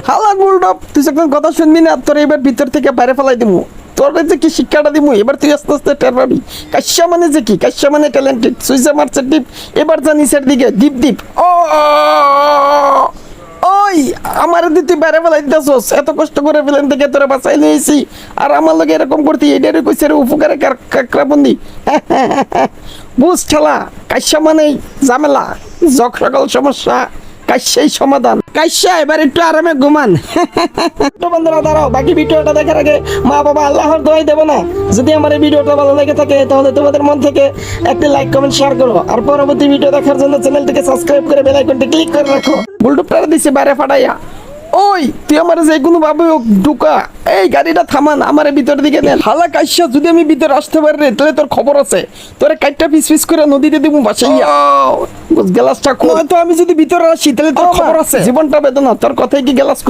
হালা গুলডপ, তুই যখন কথা শুনবি না তোর এবার ভিতর থেকে বাইরে ফেলাই দিমু। তোর যে কি শিক্ষাটা দিমু এবার তুই আস্তে আস্তে টের পাবি। কাশ্যা মানে যে কি, কাশ্যা মানে ট্যালেন্টেড, সুইজা মারছে ডিপ, এবার যা নিচের দিকে ডিপ ডিপ। ও ওই আমার দিদি তুই বাইরে ফেলাই দিতেছস, এত কষ্ট করে ফেলেন থেকে তোরা বাঁচাই নিয়েছি, আর আমার লগে এরকম করতি, এটারে কইছে রে উপকারে কাকরাবন্দি। বুঝ ঠেলা, কাশ্যা মানে ঝামেলা, যক সকল সমস্যা কাশ্যই সমাধান। কাশ্যা এবার একটু আরামে ঘুমান। তো বন্ধুরা দাঁড়াও, বাকি ভিডিওটা দেখার আগে মা বাবা আল্লাহর দোয়াই দেবো না? যদি আমার এই ভিডিওটা ভালো লেগে থাকে তাহলে তোমাদের মন থেকে একটি লাইক কমেন্ট শেয়ার করো, আর পরবর্তী ভিডিও দেখার জন্য চ্যানেলটিকে সাবস্ক্রাইব করে বেল আইকনটি ক্লিক করে রাখো। বুলডুপটা দিছে বাইরে ফাটাইয়া। ওই তুই আমার যে কোনো ভাবে ঢুকা, এই গাড়িটা থামান, আমার ভিতর দিকে নেন। হালা কাশ্যা, যদি আমি ভিতরে আসতে পারি রে তাহলে তোর খবর আছে, তোরে কাইটটা পিস পিস করে নদীতে দিব বাসাইয়া। গ্লাসটা তো আমি যদি ভিতরে আসি তাহলে তোর খবর আছে, জীবনটা বেদনা, তোর কথাই কি গ্লাস